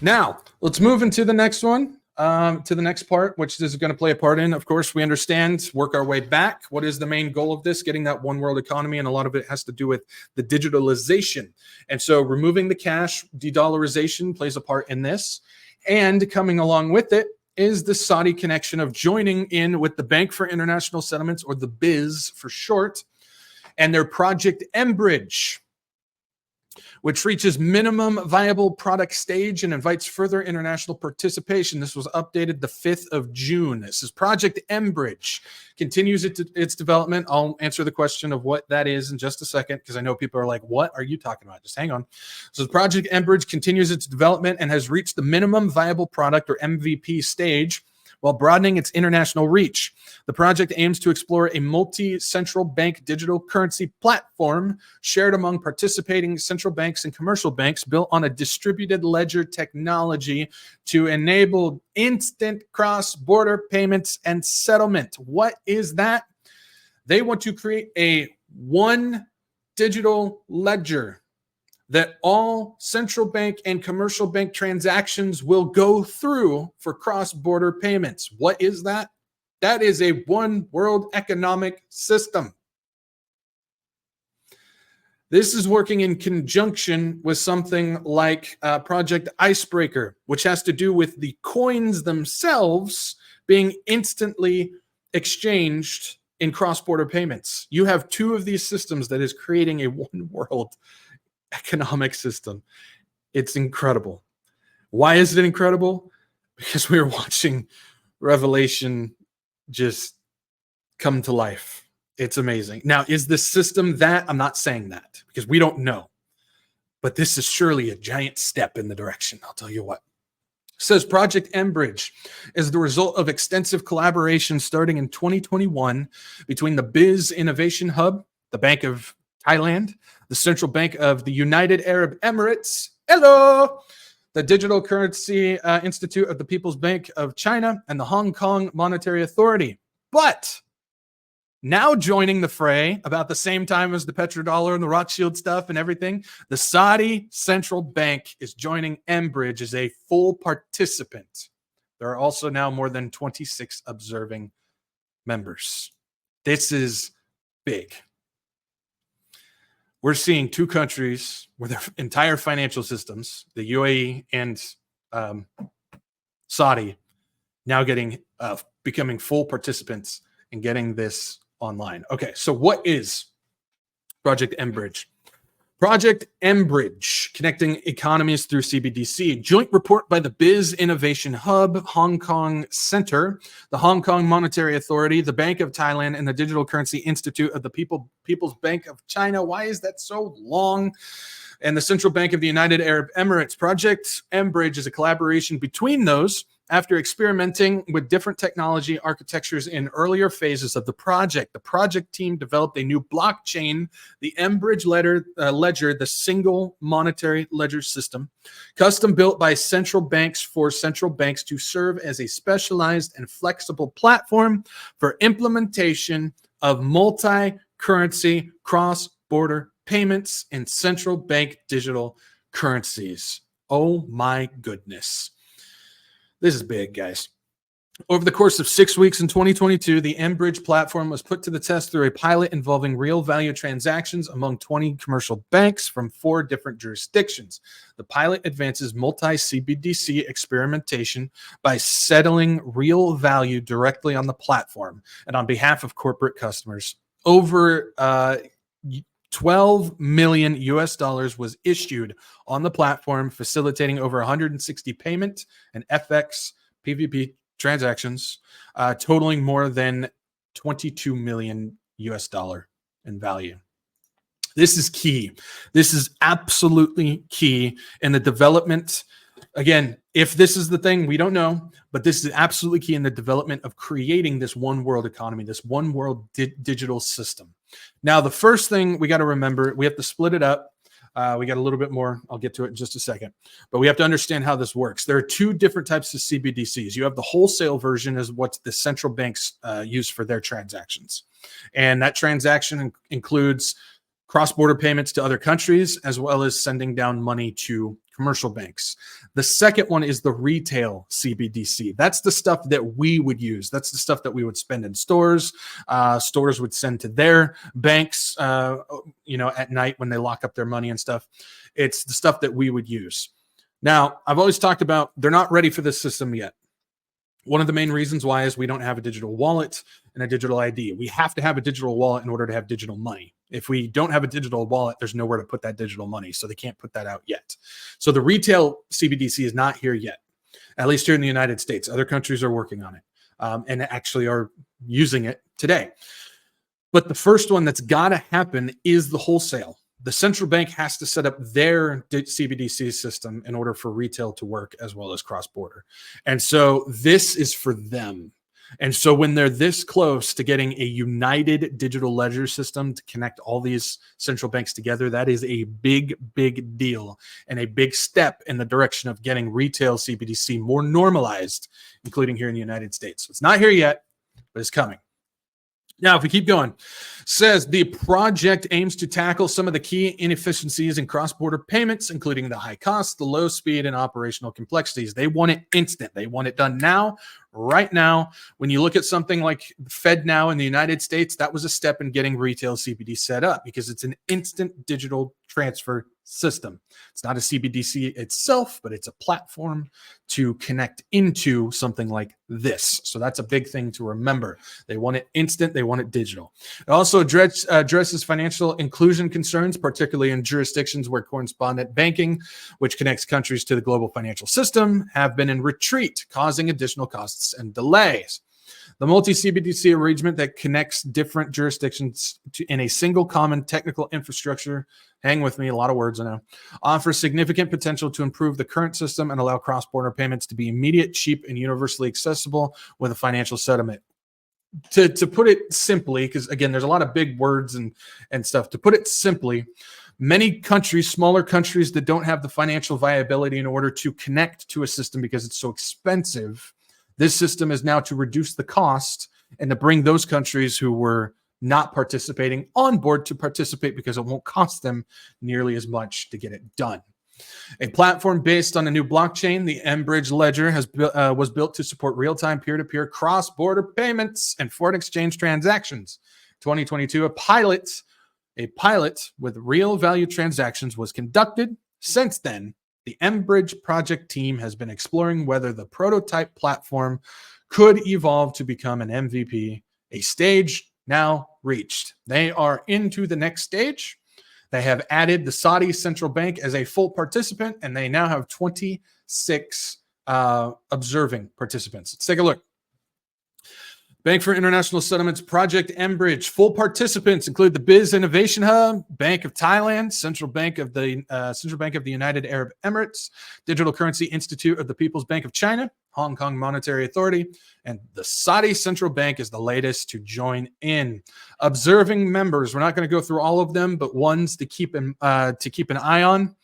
Now, let's move into the next one, to the next part, which this is going to play a part in. Of course, we understand, work our way back. What is the main goal of this? Getting that one world economy, and a lot of it has to do with the digitalization. And so removing the cash, de-dollarization plays a part in this. And coming along with it is the Saudi connection of joining in with the Bank for International Settlements, or the BIZ for short, and their project mBridge, which reaches minimum viable product stage and invites further international participation. This was updated the 5th of June. This is Project mBridge. Continues its development. I'll answer the question of what that is in just a second, because I know people are like, what are you talking about? Just hang on. So the Project mBridge continues its development and has reached the minimum viable product, or MVP stage, while broadening its international reach. The project aims to explore a multi-central bank digital currency platform shared among participating central banks and commercial banks, built on a distributed ledger technology to enable instant cross-border payments and settlement. What is that? They want to create a one digital ledger that all central bank and commercial bank transactions will go through for cross-border payments. What is that? That is a one world economic system. This is working in conjunction with something like Project Icebreaker, which has to do with the coins themselves being instantly exchanged in cross-border payments. You have two of these systems that is creating a one world economic system. It's incredible. Why is it incredible? Because we are watching Revelation just come to life. It's amazing. Now, is this system that? I'm not saying that, because we don't know. But this is surely a giant step in the direction. I'll tell you what. It says Project mBridge is the result of extensive collaboration starting in 2021 between the Biz Innovation Hub, the Bank of Thailand, the Central Bank of the United Arab Emirates, hello, the Digital Currency Institute of the People's Bank of China, and the Hong Kong Monetary Authority. But now joining the fray about the same time as the petrodollar and the Rothschild stuff and everything, the Saudi Central Bank is joining mBridge as a full participant. There are also now more than 26 observing members. This is big. We're seeing two countries where their entire financial systems, the UAE and Saudi, now becoming full participants in getting this online. Okay, so what is Project mBridge? Project mBridge, connecting economies through CBDC. Joint report by the Biz Innovation Hub, Hong Kong Center, the Hong Kong Monetary Authority, the Bank of Thailand, and the Digital Currency Institute of the People's Bank of China. Why is that so long? And the Central Bank of the United Arab Emirates. Project mBridge is a collaboration between those after experimenting with different technology architectures in earlier phases of the project. The project team developed a new blockchain, the mBridge ledger, the single monetary ledger system, custom built by central banks for central banks to serve as a specialized and flexible platform for implementation of multi-currency cross-border payments in central bank digital currencies. Oh my goodness. This is big, guys. Over the course of 6 weeks in 2022, the mBridge platform was put to the test through a pilot involving real value transactions among 20 commercial banks from 4 different jurisdictions. The pilot advances multi-CBDC experimentation by settling real value directly on the platform and on behalf of corporate customers. Over 12 million US dollars was issued on the platform, facilitating over 160 payment and FX PVP transactions, totaling more than 22 million US dollar in value. This is key. This is absolutely key in the development. Again, if this is the thing, we don't know, but this is absolutely key in the development of creating this one world economy, this one world digital system. Now, the first thing we got to remember, we have to split it up. We got a little bit more. I'll get to it in just a second. But we have to understand how this works. There are two different types of CBDCs. You have the wholesale version, is what the central banks use for their transactions. And that transaction includes cross-border payments to other countries, as well as sending down money to commercial banks. The second one is the retail CBDC. That's the stuff that we would use. That's the stuff that we would spend in stores. Stores would send to their banks, at night when they lock up their money and stuff. It's the stuff that we would use. Now, I've always talked about they're not ready for this system yet. One of the main reasons why is we don't have a digital wallet and a digital ID. We have to have a digital wallet in order to have digital money. If we don't have a digital wallet, there's nowhere to put that digital money. So they can't put that out yet. So the retail CBDC is not here yet, at least here in the United States. Other countries are working on it and actually are using it today. But the first one that's got to happen is the wholesale. The central bank has to set up their CBDC system in order for retail to work as well as cross-border. And so this is for them. And so when they're this close to getting a united digital ledger system to connect all these central banks together, that is a big, big deal and a big step in the direction of getting retail CBDC more normalized, including here in the United States. So it's not here yet, but it's coming. Now, if we keep going, says the project aims to tackle some of the key inefficiencies in cross-border payments, including the high cost, the low speed, and operational complexities. They want it instant. They want it done now, right now. When you look at something like FedNow in the United States, that was a step in getting retail CBD set up because it's an instant digital transfer system. It's not a CBDC itself, but it's a platform to connect into something like this. So that's a big thing to remember. They want it instant. They want it digital. It also addresses financial inclusion concerns, particularly in jurisdictions where correspondent banking, which connects countries to the global financial system, have been in retreat, causing additional costs and delays. The multi-CBDC arrangement that connects different jurisdictions in a single common technical infrastructure, hang with me, a lot of words I know, offers significant potential to improve the current system and allow cross-border payments to be immediate, cheap, and universally accessible with a financial settlement. To put it simply, because again, there's a lot of big words and stuff. To put it simply, many countries, smaller countries that don't have the financial viability in order to connect to a system because it's so expensive, this system is now to reduce the cost and to bring those countries who were not participating on board to participate because it won't cost them nearly as much to get it done. A platform based on a new blockchain, the mBridge ledger was built to support real-time peer-to-peer cross-border payments and foreign exchange transactions. 2022, a pilot with real value transactions was conducted. Since then, the mBridge project team has been exploring whether the prototype platform could evolve to become an MVP, a stage now reached. They are into the next stage. They have added the Saudi Central Bank as a full participant, and they now have 26 observing participants. Let's take a look. Bank for International Settlements Project mBridge. Full participants include the Biz Innovation Hub, Bank of Thailand, Central Bank of the United Arab Emirates, Digital Currency Institute of the People's Bank of China, Hong Kong Monetary Authority, and the Saudi Central Bank is the latest to join in. Observing members, we're not going to go through all of them, but ones to keep an eye on.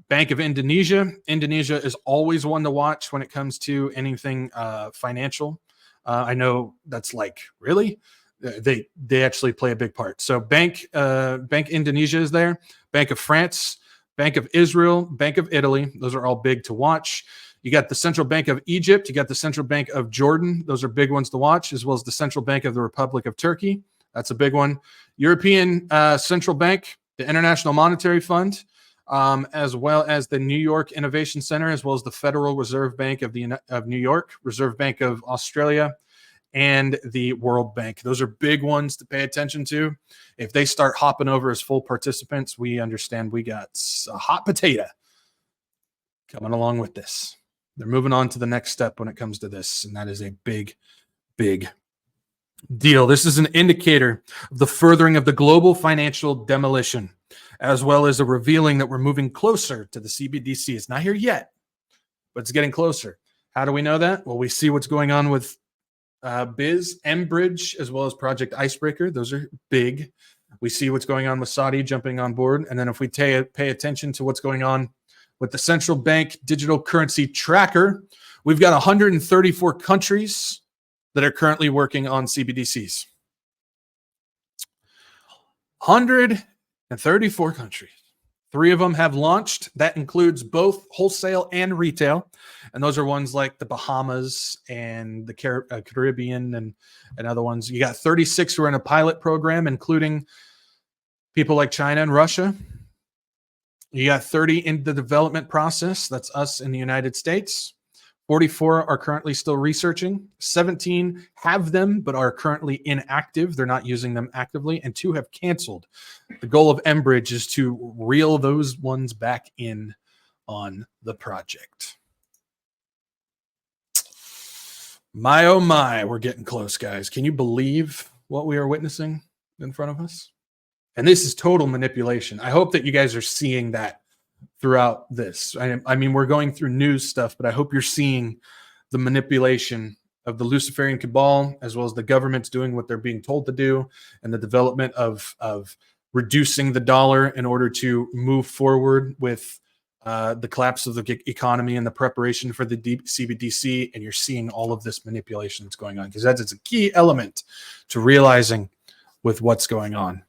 Bank of Indonesia. Indonesia is always one to watch when it comes to anything financial. I know that's like, really? They actually play a big part. So Bank Indonesia is there. Bank of France, Bank of Israel, Bank of Italy. Those are all big to watch. You got the Central Bank of Egypt. You got the Central Bank of Jordan. Those are big ones to watch, as well as the Central Bank of the Republic of Turkey. That's a big one. European Central Bank, the International Monetary Fund, as well as the New York Innovation Center, as well as the Federal Reserve Bank of New York, Reserve Bank of Australia, and the World Bank. Those are big ones to pay attention to. If they start hopping over as full participants, we understand we got a hot potato coming along with this. They're moving on to the next step when it comes to this, and that is a big, big deal. This is an indicator of the furthering of the global financial demolition, as well as a revealing that we're moving closer to the CBDC. It's not here yet, but it's getting closer. How do we know that? Well, we see what's going on with mBridge, as well as Project Icebreaker. Those are big. We see what's going on with Saudi jumping on board. And then if we pay attention to what's going on with the central bank digital currency tracker, we've got 134 countries that are currently working on CBDCs. 134 countries. 3 of them have launched. That includes both wholesale and retail. And those are ones like the Bahamas and the Caribbean and other ones. You got 36 who are in a pilot program, including people like China and Russia. You got 30 in the development process. That's us in the United States. 44 are currently still researching. 17 have them, but are currently inactive. They're not using them actively. And 2 have canceled. The goal of mBridge is to reel those ones back in on the project. My, oh my, we're getting close, guys. Can you believe what we are witnessing in front of us? And this is total manipulation. I hope that you guys are seeing that throughout this. I mean, we're going through news stuff, but I hope you're seeing the manipulation of the Luciferian cabal, as well as the government's doing what they're being told to do, and the development of reducing the dollar in order to move forward with the collapse of the economy and the preparation for the CBDC. And you're seeing all of this manipulation that's going on, because that's a key element to realizing with what's going on.